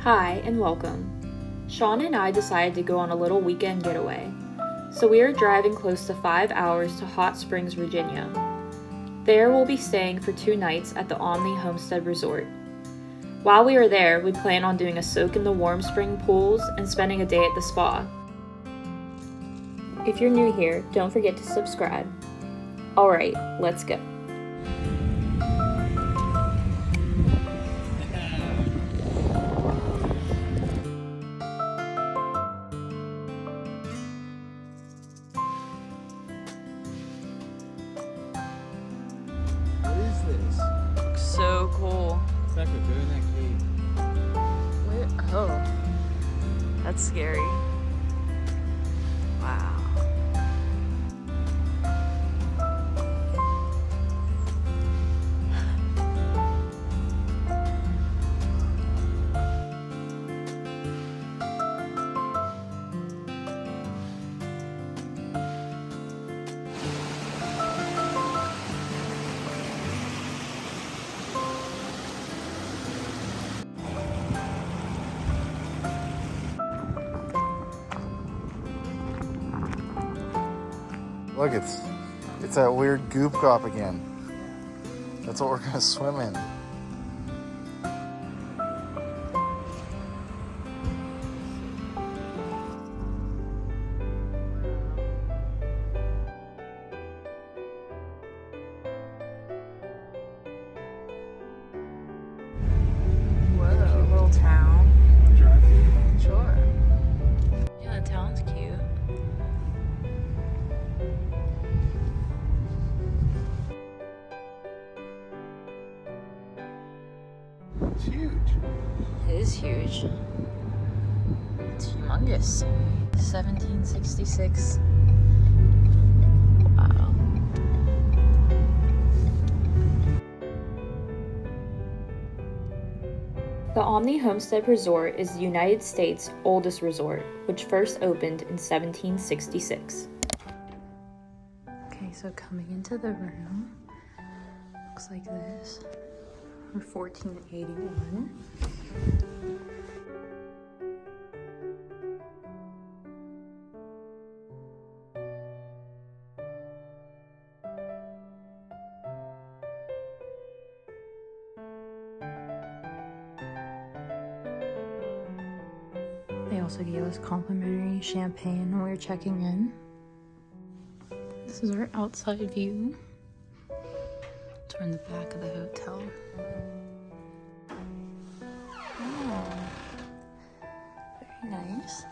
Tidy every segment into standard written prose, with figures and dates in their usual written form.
Hi and welcome. Sean and I decided to go on a little weekend getaway, so we are driving close to 5 hours to Hot Springs, Virginia. There we'll be staying for 2 nights at the Omni Homestead Resort. While we are there, we plan on doing a soak in the warm spring pools and spending a day at the spa. If you're new here, don't forget to subscribe. Alright, let's go. So cool. It's like we're doing that cave. Where? Oh, that's scary. Wow. Look, it's that weird goop gop again. That's what we're gonna swim in. Whoa, little town. Sure. Yeah, the town's cute. It's huge. It is huge. It's humongous. 1766. Wow. The Omni Homestead Resort is the United States' oldest resort, which first opened in 1766. Okay, so coming into the room, looks like this. 1481. They also gave us complimentary champagne when we were checking in. This is our outside view. So we're in the back of the hotel. Oh, very nice.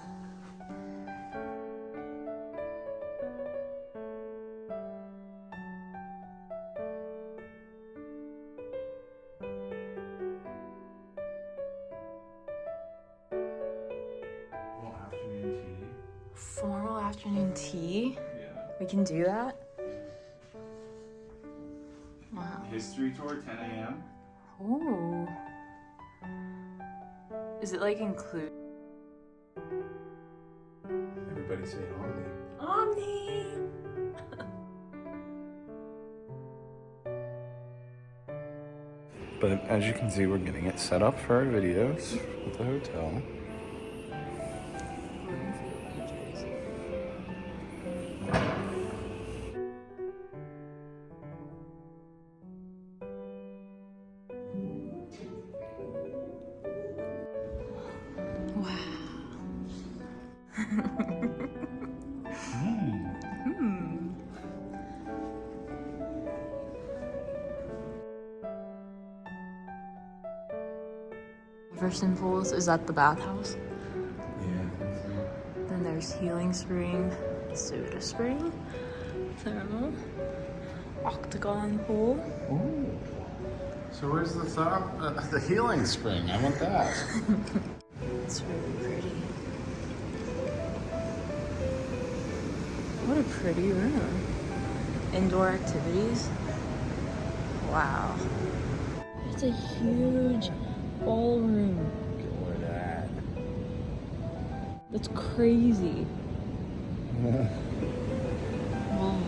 Afternoon tea. Formal afternoon tea. Yeah. We can do that. Wow. History tour, 10 a.m. Oh. Is it like include? Everybody say Omni. Omni. But as you can see, we're getting it set up for our videos at the hotel. Jefferson Pools, is that the bathhouse? Yeah. Then there's Healing Spring, Soda Spring, Thermal, Octagon Pool. Ooh. So where's the healing spring? I want that. It's really pretty. What a pretty room. Indoor activities. Wow. It's a huge ballroom. Look at that. That's crazy. Wow.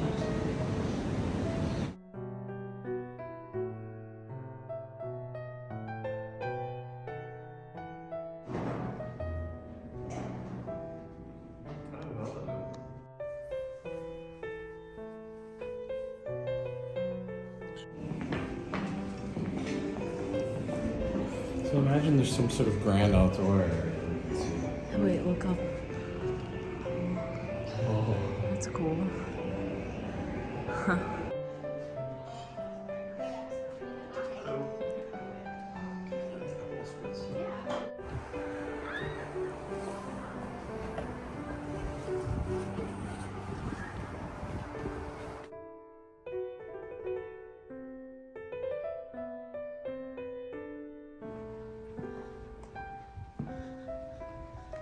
So imagine there's some sort of grand outdoor area. Wait, look up. Oh. That's cool.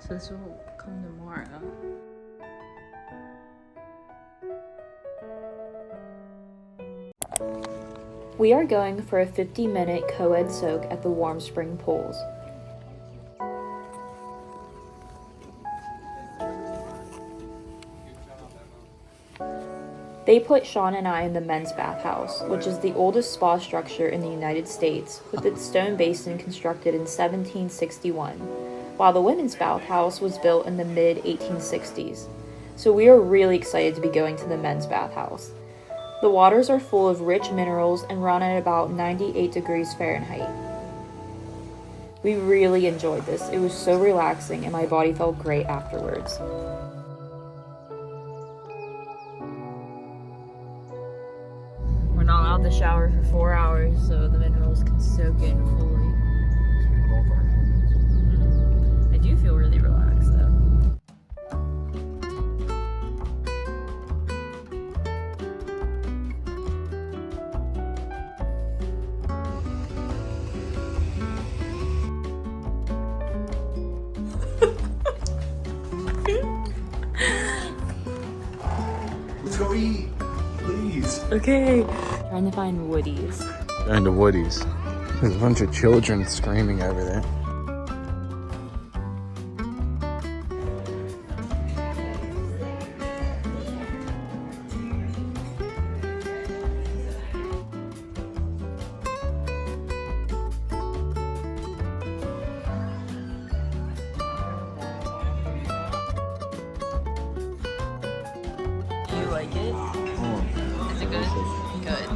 So this will come tomorrow. We are going for a 50-minute co-ed soak at the warm spring pools. They put Sean and I in the men's bathhouse, which is the oldest spa structure in the United States, with its stone basin constructed in 1761, while the women's bathhouse was built in the mid-1860s. So we are really excited to be going to the men's bathhouse. The waters are full of rich minerals and run at about 98 degrees Fahrenheit. We really enjoyed this. It was so relaxing and my body felt great afterwards. We're not allowed to shower for 4 hours, so the minerals can soak in fully. I do feel really relaxed though. Let's go eat, please. Okay. Trying to find woodies. And the woodies. There's a bunch of children screaming over there. Do you like it? Is it good? Good.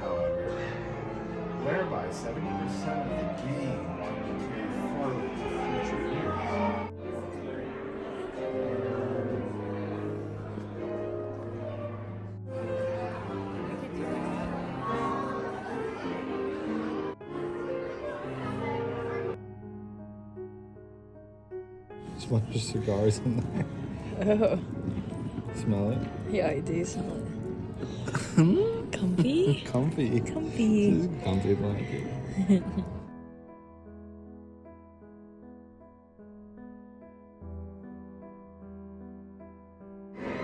However, whereby 70% of the game will carry forward to future years. There's a bunch of cigars in there. Oh. Smell it? Yeah, I do smell it. Comfy? Comfy. Comfy. This is a comfy blanket.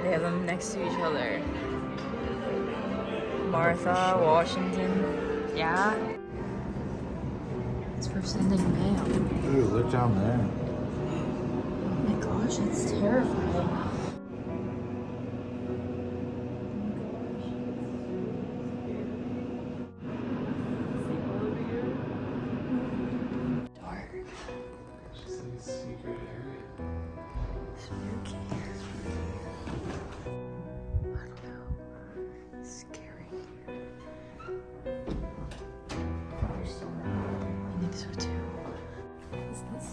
They have them next to each other. Martha, Washington. Yeah. It's for sending mail. Ooh, look down there. Oh my gosh, it's terrifying. Dark. Secret area. Spooky. I don't know. It's scary. I think so too. Is this?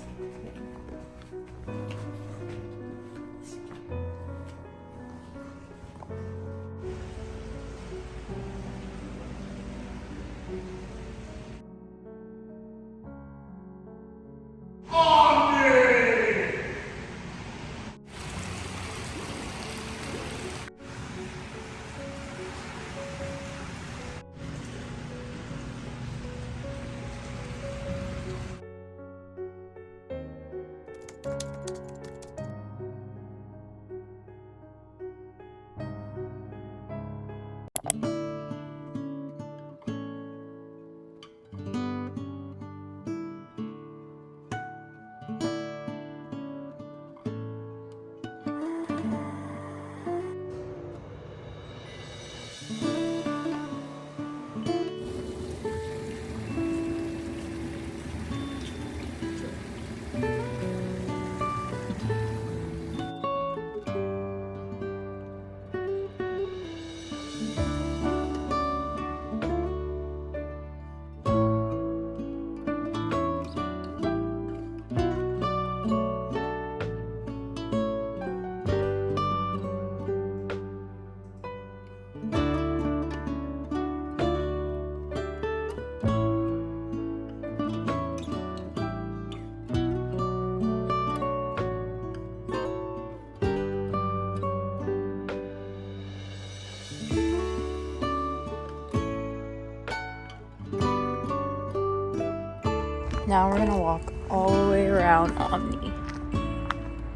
Now we're gonna walk all the way around Omni.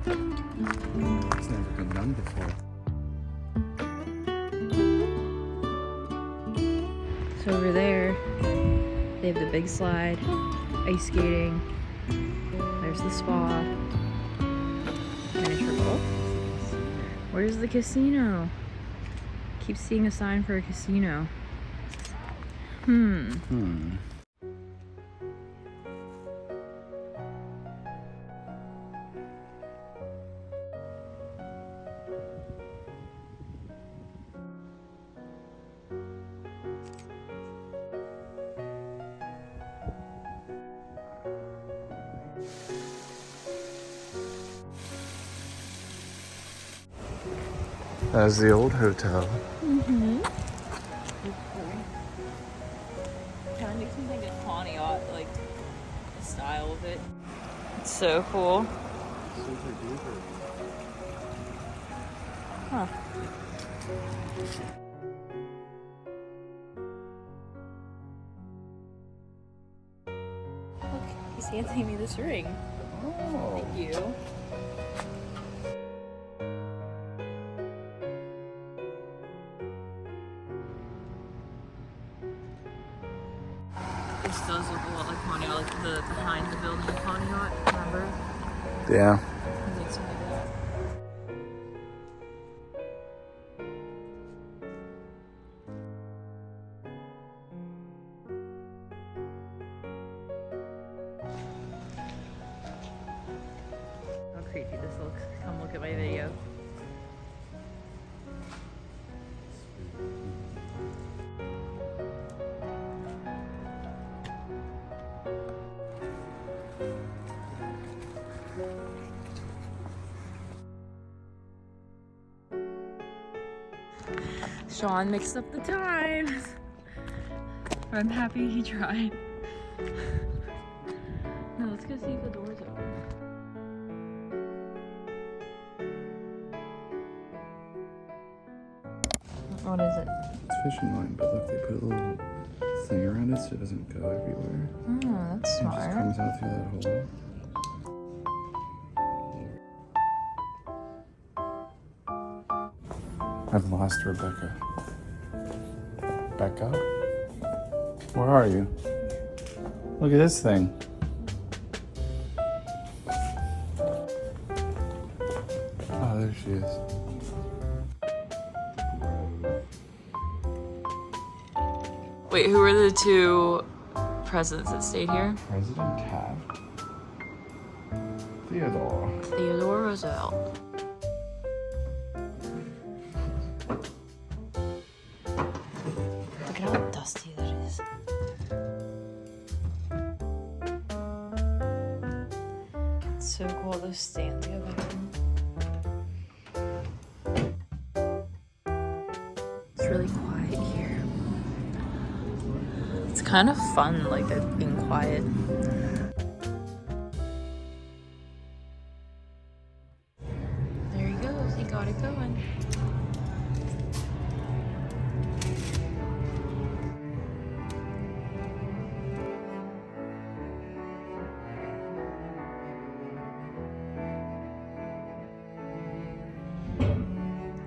It's never been done before. So over there, they have the big slide, ice skating. There's the spa. Miniature golf. Where's the casino? Keep seeing a sign for a casino. That's the old hotel. Mm-hmm. Kind of makes me think of Pontiac, like the style of it. It's so cool. Super duper. Huh. Look, he's handing me this ring. Oh. Thank you. This does look a lot like Pontiac, like the behind the building of Pontiac, remember? Yeah. It makes me do that. How creepy this looks. Come look at my video. Sean mixed up the times. But I'm happy he tried. Now let's go see if the door's open. What is it? It's fishing line, but look, they put a little thing around it so it doesn't go everywhere. Oh, that's It just smart. comes out through that hole. I've lost Rebecca. Becca? Where are you? Look at this thing. Oh, there she is. Wait, who are the two presidents that stayed here? President Taft. Theodore. Theodore Roosevelt. Look at how dusty that is. It's so cool, those stands go back in. It's really quiet here. It's kind of fun, like it being quiet. There he goes, he got it going.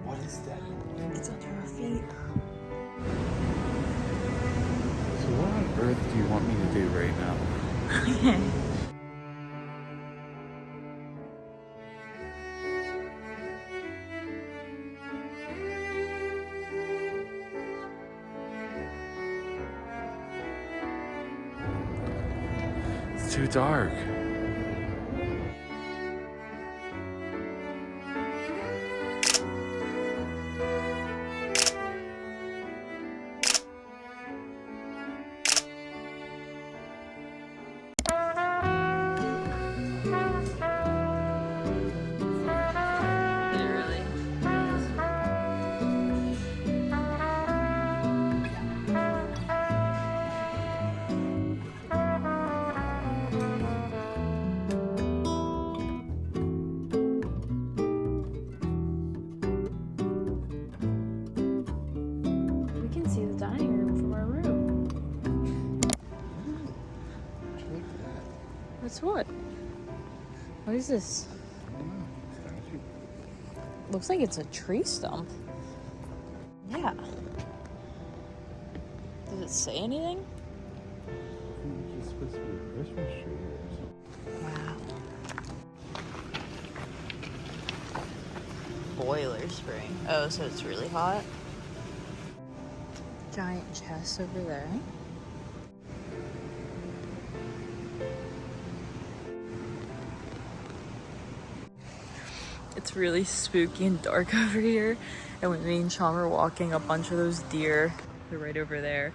What is that? It's under our feet. So what on earth do you want me to do right now? It's too dark. Literally. That's what? What is this? I don't know. Statue. Looks like it's a tree stump. Yeah. Does it say anything? I think it's supposed to be a Christmas tree or something. Wow. Boiler spring. Oh, so it's really hot? Giant chest over there. It's really spooky and dark over here. And when me and Sean were walking, a bunch of those deer, they're right over there,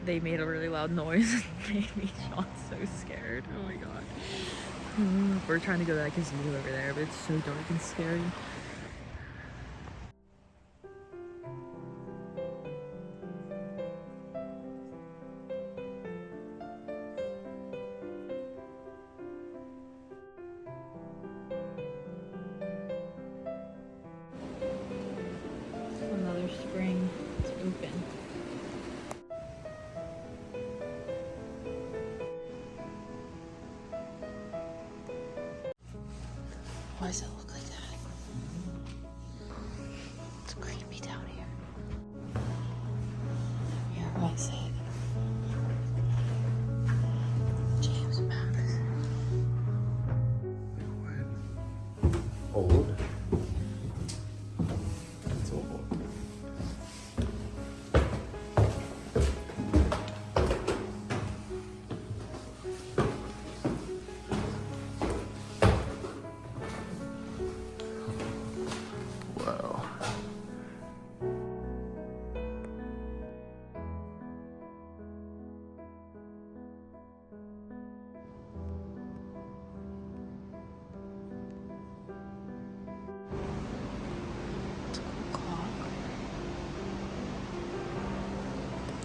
they made a really loud noise and made me Sean so scared. Oh my god. We're trying to go to that casino over there, but it's so dark and scary. Another spring. It's open. Why does it look like that? It's creepy down here. Here, I say it. James Madison. What? Old? It's old. Wow. It's a cool clock.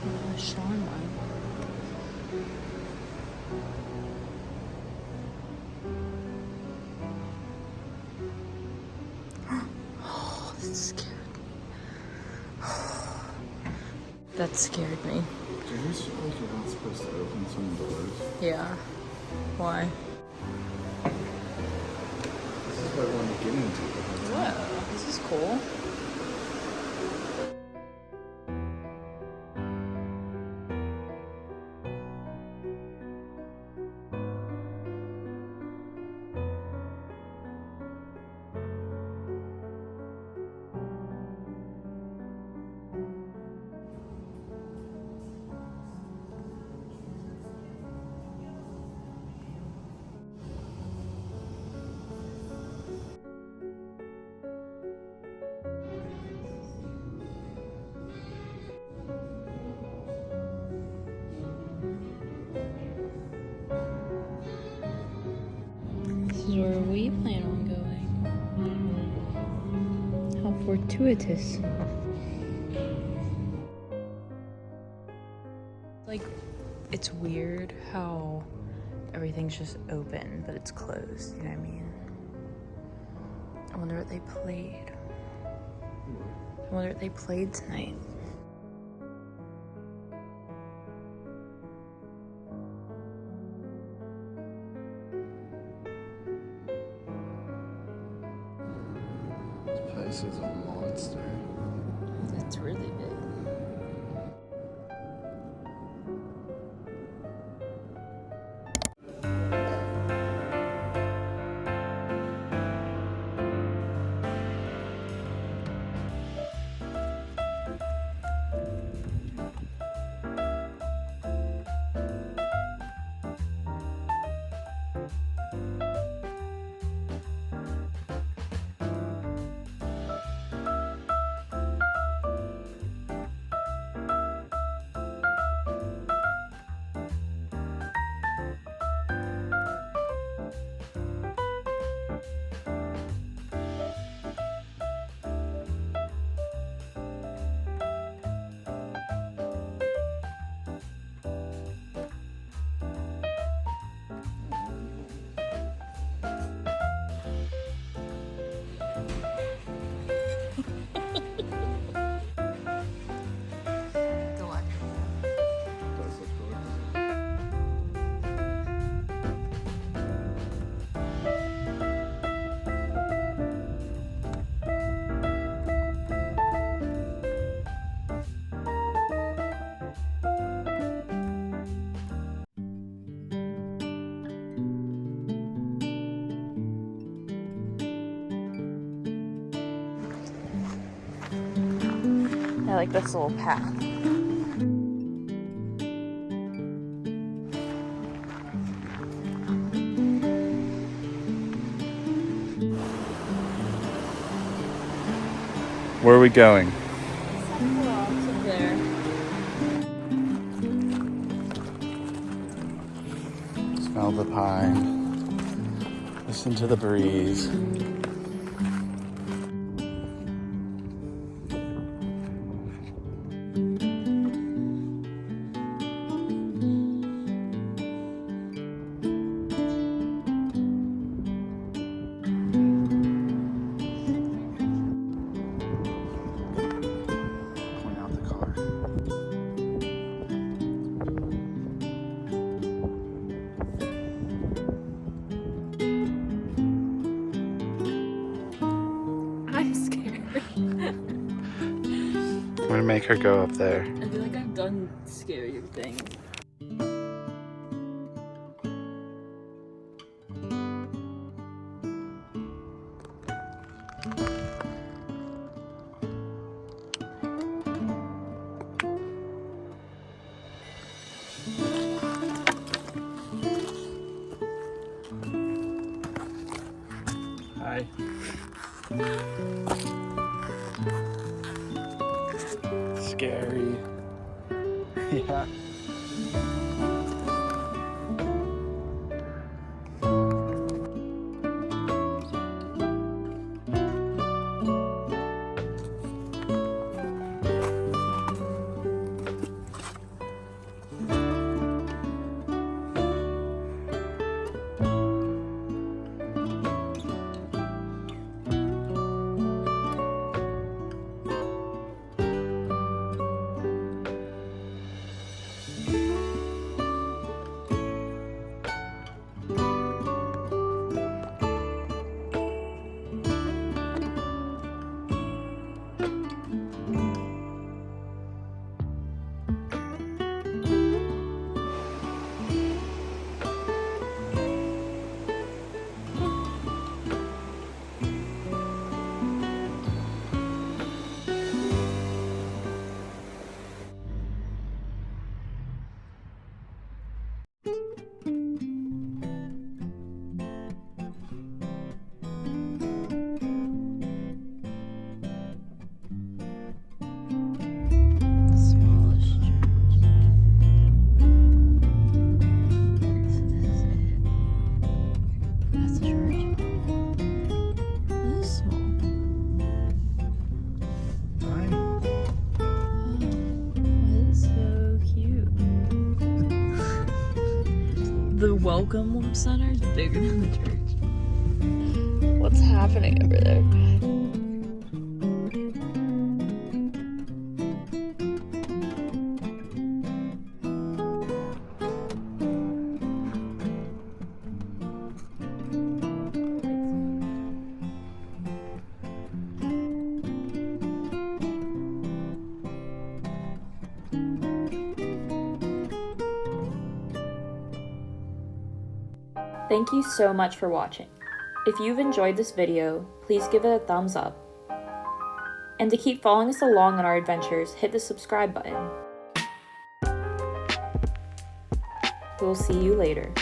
A Sean one. Oh, that scared me. That scared me. Do you suppose you're not supposed to open some doors? Yeah. Why? This is what I want to get into. Whoa, this is cool. This is where we plan on going. How fortuitous. Like, it's weird how everything's just open, but it's closed, you know what I mean? I wonder what they played. I wonder what they played tonight. This place is a monster. It's really big. like this little path. Where are we going? Seneca Rocks up there. Smell the pine. Listen to the breeze. Point out the car. I'm scared. I'm gonna make her go up there. I feel like I've done scarier things. Hi. Scary. Yeah. The Welcome Center is bigger than the church. What's happening over there? Thank you so much for watching. If you've enjoyed this video, please give it a thumbs up. And to keep following us along on our adventures, hit the subscribe button. We'll see you later.